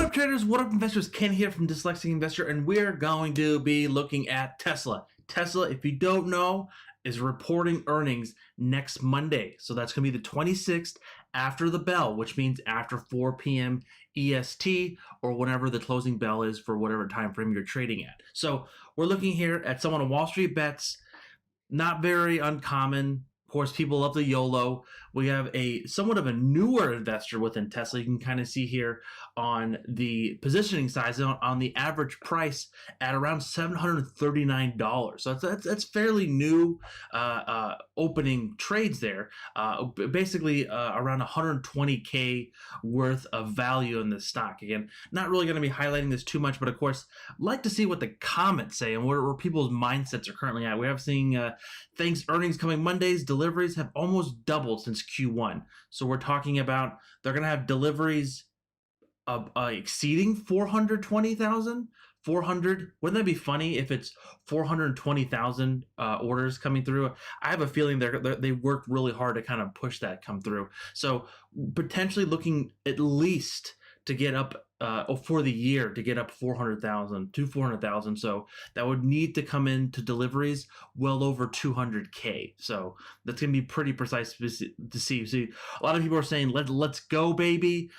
up, traders? What up, investors? Ken here from Dyslexic Investor, and we're going to be looking at Tesla. Tesla, if you don't know, is reporting earnings next Monday. So that's going to be the 26th after the bell, which means after 4 p.m. EST or whenever the closing bell is for whatever time frame you're trading at. So we're looking here at someone on Wall Street Bets. Not very uncommon. Of course, people love the YOLO. We have a somewhat of a newer investor within Tesla. You can kind of see here on the positioning size on the average price at around $739. So that's fairly new opening trades there. Basically around 120K worth of value in this stock. Again, not really going to be highlighting this too much, but of course, I'd like to see what the comments say and where people's mindsets are currently at. We have seen thanks earnings coming Mondays. Deliveries have almost doubled since Q1. So we're talking about they're going to have deliveries exceeding 420,000. 400. Wouldn't that be funny if it's 420,000 orders coming through? I have a feeling they worked really hard to kind of push that come through. So potentially looking at least to get up for the year to get up 400,000 to 400,000. So that would need to come into deliveries well over 200K. So that's going to be pretty precise to see. See, a lot of people are saying, let's go, baby.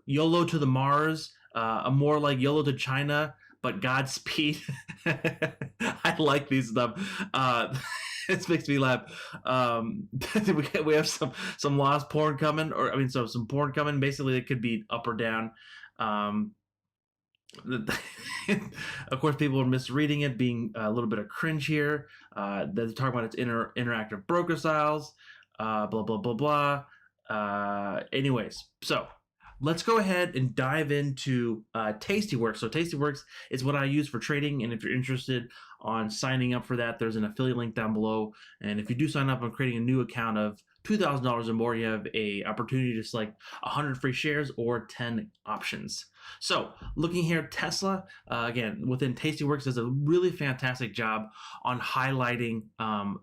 YOLO to the Mars, more like YOLO to China, but Godspeed. I like these stuff. This makes me laugh. We have some lost porn coming, or I mean, some porn coming. Basically, it could be up or down. Of course, people are misreading it, being a little bit of cringe here. They're talking about its interactive broker styles, blah blah blah blah. Anyways, so let's go ahead and dive into Tastyworks. So Tastyworks is what I use for trading, and if you're interested on signing up for that, there's an affiliate link down below. And if you do sign up on creating a new account of $2,000 or more, you have a opportunity to select 100 free shares or 10 options. So looking here, Tesla, again, within Tastyworks does a really fantastic job on highlighting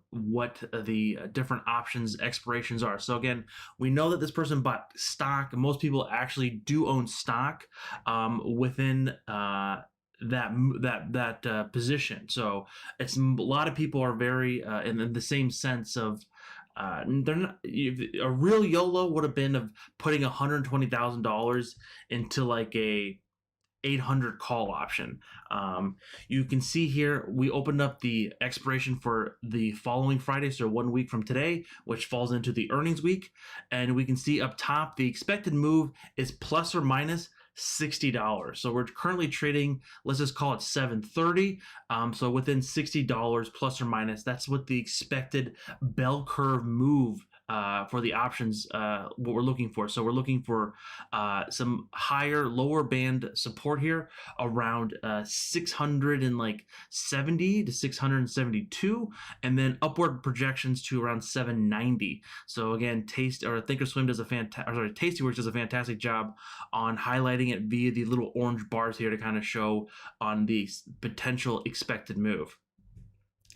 what the different options expirations are. So again, we know that this person bought stock. Most people actually do own stock within that position. So it's a lot of people are very in the same sense of they're not, a real YOLO would have been of putting $120,000 into like a 800 call option. You can see here we opened up the expiration for the following Friday, so 1 week from today, which falls into the earnings week, and we can see up top the expected move is plus or minus $60. So we're currently trading, let's just call it 730. So within $60 plus or minus, that's what the expected bell curve move for the options, what we're looking for. So we're looking for some higher, lower band support here around 670 to 672, and then upward projections to around 790. So again, Thinkorswim does Tastyworks does a fantastic job on highlighting it via the little orange bars here to kind of show on the potential expected move.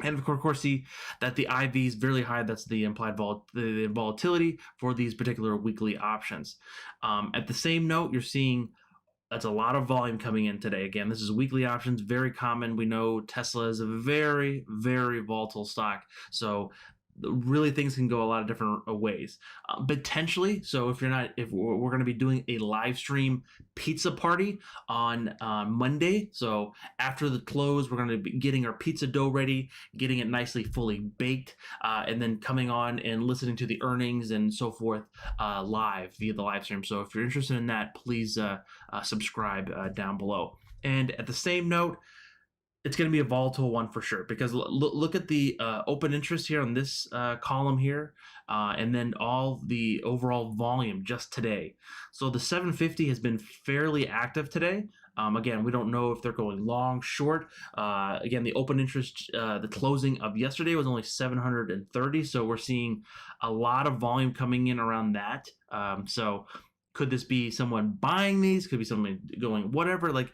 And of course, see that the IV is very high. That's the implied volatility for these particular weekly options. At the same note, you're seeing that's a lot of volume coming in today. Again, this is weekly options, very common. We know Tesla is a very, very volatile stock. So really things can go a lot of different ways. Potentially, so if we're going to be doing a live stream pizza party on Monday. So after the close, we're going to be getting our pizza dough ready, getting it nicely fully baked, and then coming on and listening to the earnings and so forth live via the live stream. So if you're interested in that, please subscribe down below. And at the same note, it's going to be a volatile one for sure, because look at the open interest here on this column here, and then all the overall volume just today. So the 750 has been fairly active today. Again, we don't know if they're going long, short. Again, the open interest, the closing of yesterday was only 730. So we're seeing a lot of volume coming in around that. So Could this be someone buying these? Could be someone going whatever. Like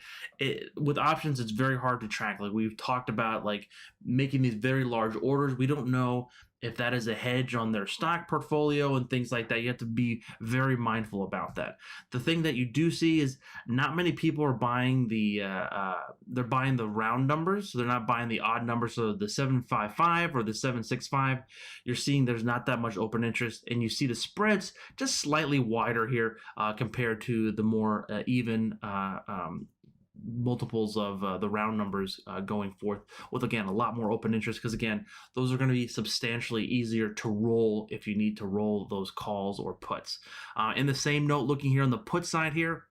with options, it's very hard to track. Like we've talked about, like making these very large orders. We don't know if that is a hedge on their stock portfolio and things like that. You have to be very mindful about that. The thing that you do see is not many people are buying they're buying the round numbers, so they're not buying the odd numbers. So the 755 or the 765, you're seeing there's not that much open interest, and you see the spreads just slightly wider here compared to the more even multiples of the round numbers going forth, with again a lot more open interest, because again those are going to be substantially easier to roll if you need to roll those calls or puts. In the same note, looking here on the put side here,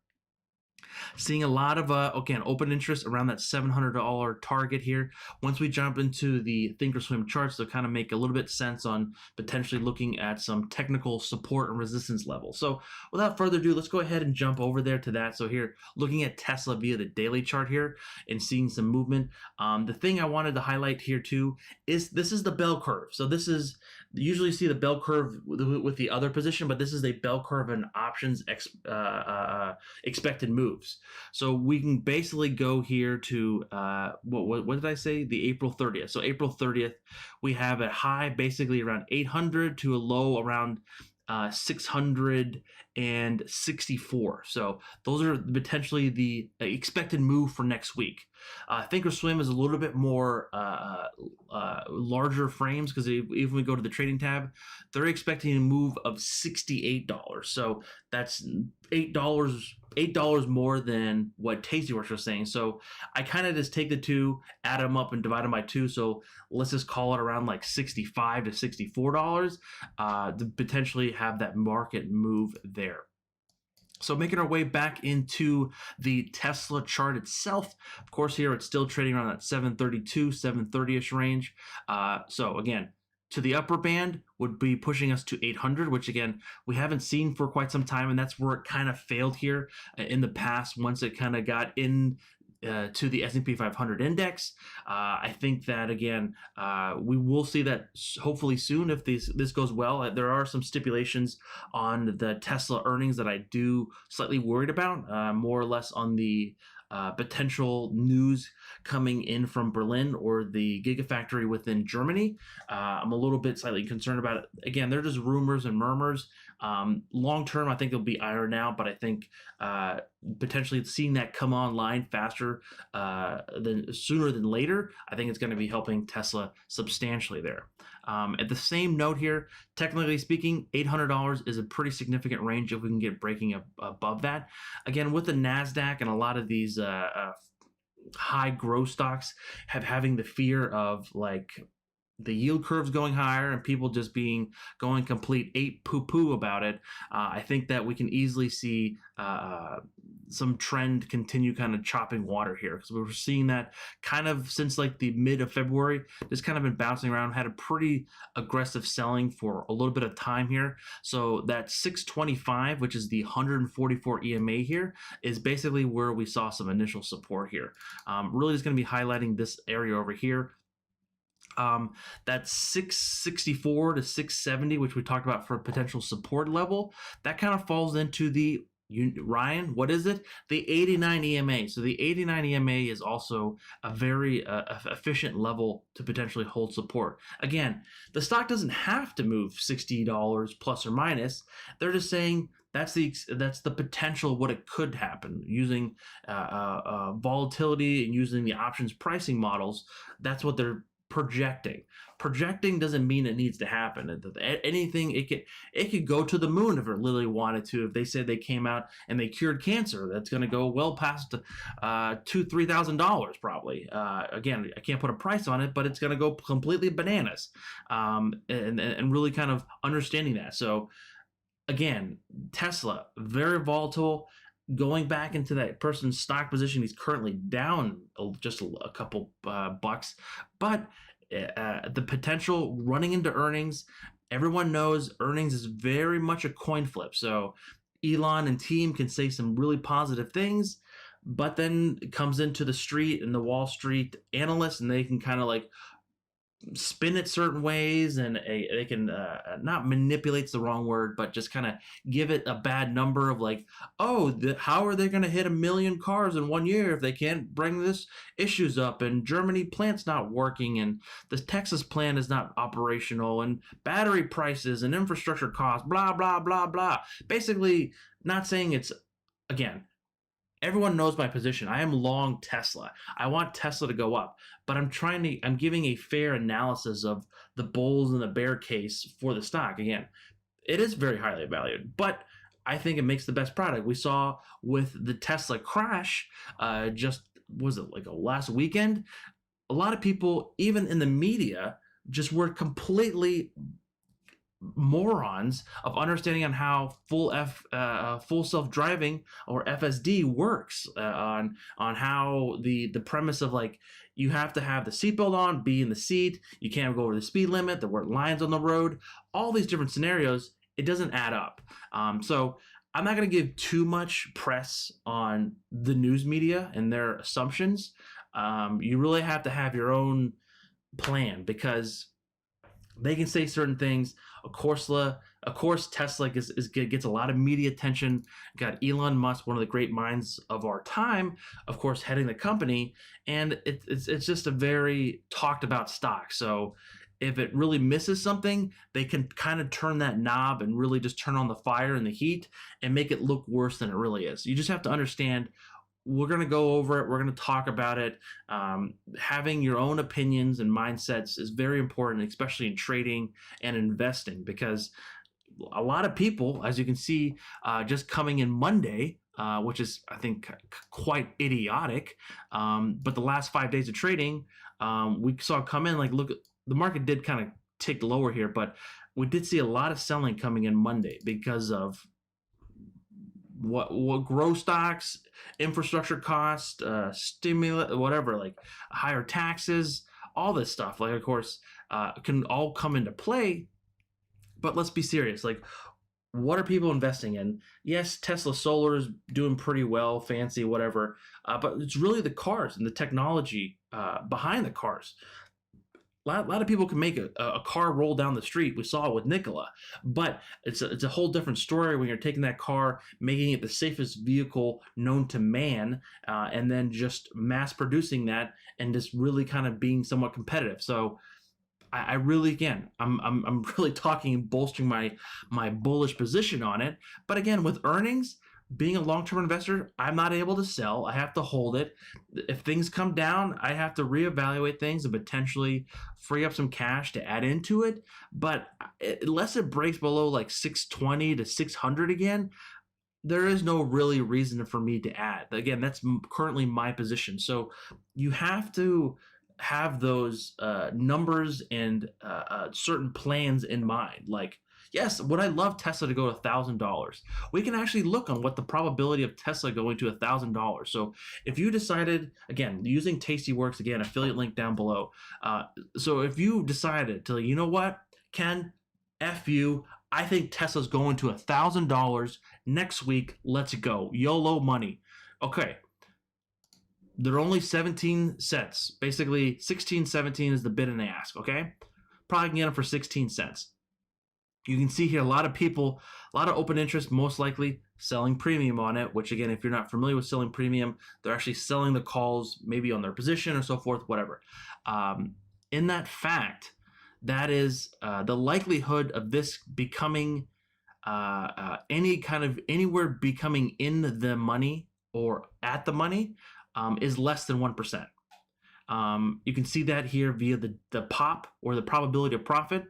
seeing a lot of again open interest around that $700 target here. Once we jump into the thinkorswim charts, they'll kind of make a little bit sense on potentially looking at some technical support and resistance levels. So without further ado, let's go ahead and jump over there to that. So here, looking at Tesla via the daily chart here and seeing some movement. The thing I wanted to highlight here too is this is the bell curve. So this is, usually see the bell curve with the other position, but this is a bell curve and options expected moves. So we can basically go here to what did I say? The April 30th. So April 30th, we have a high basically around 800 to a low around 664. So those are potentially the expected move for next week. Thinkorswim is a little bit more larger frames, because even when we go to the trading tab, they're expecting a move of $68. So that's $8 more than what Tastyworks was saying. So I kind of just take the two, add them up, and divide them by two. So let's just call it around like $65 to $64 to potentially have that market move there. So making our way back into the Tesla chart itself, of course, here it's still trading around that 732, 730-ish range. So again, to the upper band would be pushing us to 800, which again, we haven't seen for quite some time. And that's where it kind of failed here in the past once it kind of got in to the S&P 500 index. I think that again, we will see that hopefully soon if this goes well. There are some stipulations on the Tesla earnings that I do slightly worried about, more or less on the potential news coming in from Berlin or the Gigafactory within Germany. I'm a little bit slightly concerned about it. Again, they're just rumors and murmurs. Long term, I think they'll be ironed out, but I think potentially seeing that come online faster sooner than later, I think it's going to be helping Tesla substantially there. At the same note here, technically speaking, $800 is a pretty significant range if we can get breaking above that. Again, with the NASDAQ and a lot of these high growth stocks having the fear of like the yield curves going higher and people just going complete ape poo-poo about it, I think that we can easily see some trend continue kind of chopping water here, because we were seeing that kind of since like the mid of February, just kind of been bouncing around, had a pretty aggressive selling for a little bit of time here. So that 625, which is the 144 EMA here, is basically where we saw some initial support here. Really just going to be highlighting this area over here. That 664 to 670, which we talked about for a potential support level, that kind of falls into the, Ryan, what is it? The 89 EMA. So the 89 EMA is also a very efficient level to potentially hold support. Again, the stock doesn't have to move $60 plus or minus. They're just saying that's the potential of what it could happen using volatility and using the options pricing models. That's what they're projecting doesn't mean it needs to happen. Anything, it could go to the moon if it really wanted to. If they said they came out and they cured cancer, that's going to go well past $2,000-$3,000 probably. Again, I can't put a price on it, but it's going to go completely bananas, and really kind of understanding that. So again, Tesla, very volatile. Going back into that person's stock position, he's currently down just a couple bucks, but the potential running into earnings, everyone knows earnings is very much a coin flip. So Elon and team can say some really positive things, but then it comes into the street and the Wall Street analysts, and they can kind of like spin it certain ways, and they can not manipulate's the wrong word, but just kind of give it a bad number of like, oh, how are they going to hit 1 million cars in 1 year if they can't bring this issues up, and Germany plant's not working, and the Texas plant is not operational, and battery prices and infrastructure costs, blah blah blah blah. Basically, not saying it's, again, everyone knows my position. I am long Tesla. I want Tesla to go up, but I'm giving a fair analysis of the bulls and the bear case for the stock. Again, it is very highly valued, but I think it makes the best product. We saw with the Tesla crash, just was it like a last weekend? A lot of people, even in the media, just were completely morons of understanding on how full self-driving or FSD works, on how the premise of like, you have to have the seatbelt on, be in the seat, you can't go over the speed limit, there weren't lines on the road, all these different scenarios. It doesn't add up. So I'm not going to give too much press on the news media and their assumptions. You really have to have your own plan, because they can say certain things. Of course, Tesla gets a lot of media attention. Got Elon Musk, one of the great minds of our time, of course, heading the company, and it's just a very talked about stock. So if it really misses something, they can kind of turn that knob and really just turn on the fire and the heat and make it look worse than it really is. You just have to understand, we're going to go over it. We're going to talk about it. Having your own opinions and mindsets is very important, especially in trading and investing, because a lot of people, as you can see, just coming in Monday, which is, I think, quite idiotic. But the last 5 days of trading, we saw come in, like, look, the market did kind of tick lower here, but we did see a lot of selling coming in Monday because of what growth stocks, infrastructure cost, stimulus, whatever, like higher taxes, all this stuff. Like, of course, can all come into play. But let's be serious. Like, what are people investing in? Yes, Tesla Solar is doing pretty well, fancy, whatever. But it's really the cars and the technology behind the cars. A lot of people can make a car roll down the street. We saw it with Nikola, but it's a whole different story when you're taking that car, making it the safest vehicle known to man, and then just mass producing that and just really kind of being somewhat competitive. So I really, again, I'm really talking and bolstering my bullish position on it. But again, with earnings, being a long-term investor, I'm not able to sell. I have to hold it. If things come down, I have to reevaluate things and potentially free up some cash to add into it. But unless it breaks below like 620 to 600 again, there is no really reason for me to add. Again, that's currently my position. So you have to have those numbers and certain plans in mind. Like, yes, would I love Tesla to go to $1,000? We can actually look on what the probability of Tesla going to $1,000. So if you decided, again, using Tastyworks, again, affiliate link down below. So if you decided to, you know what, Ken, F you, I think Tesla's going to $1,000 next week. Let's go. YOLO money. Okay. They're only 17 cents. Basically, 16, 17 is the bid and ask, okay? Probably can get them for 16 cents. You can see here a lot of people, a lot of open interest, most likely selling premium on it, which, again, if you're not familiar with selling premium, they're actually selling the calls maybe on their position or so forth, whatever. In that fact, that is the likelihood of this becoming any kind of anywhere becoming in the money or at the money is less than 1%. You can see that here via the POP, or the probability of profit.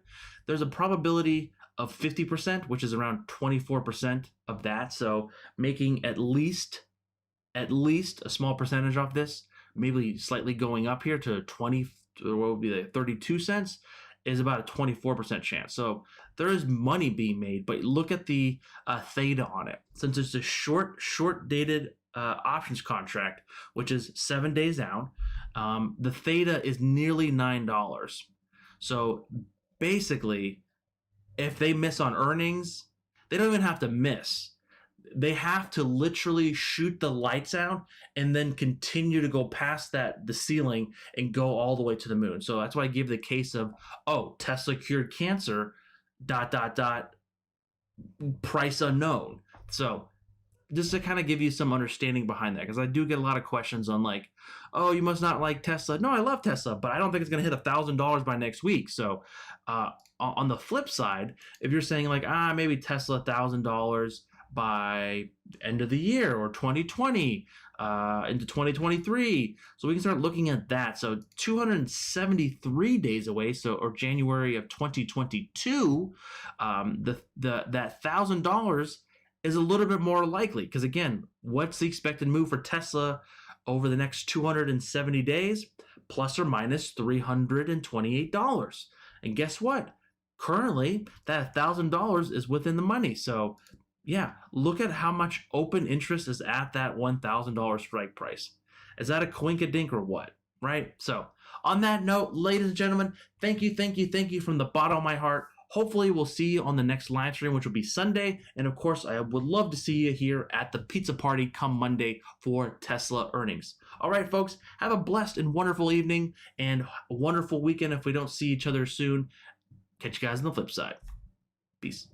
There's a probability of 50%, which is around 24% of that. So making at least a small percentage off this, maybe slightly going up here to 20, or what would be like 32 cents, is about a 24% chance. So there is money being made, but look at the theta on it. Since it's a short dated options contract, which is 7 days out, the theta is nearly $9. So basically, if they miss on earnings, they don't even have to miss. they have to literally shoot the lights out and then continue to go past the ceiling and go all the way to the moon. So that's why I give the case of, oh, Tesla cured cancer, dot dot dot, price unknown. So just to kind of give you some understanding behind that, because I do get a lot of questions on like, oh, you must not like Tesla. No, I love Tesla, but I don't think it's going to hit $1,000 by next week. So on the flip side, if you're saying like, maybe Tesla $1,000 by end of the year or 2020 into 2023, so we can start looking at that. So 273 days away, so or January of 2022, that $1,000 is a little bit more likely, because again, what's the expected move for Tesla over the next 270 days? Plus or minus $328. And guess what? Currently, that $1,000 is within the money. So yeah, look at how much open interest is at that $1,000 strike price. Is that a coinkadink or what? Right? So on that note, ladies and gentlemen, thank you from the bottom of my heart. Hopefully we'll see you on the next live stream, which will be Sunday. And of course, I would love to see you here at the pizza party come Monday for Tesla earnings. All right, folks, have a blessed and wonderful evening and a wonderful weekend if we don't see each other soon. Catch you guys on the flip side. Peace.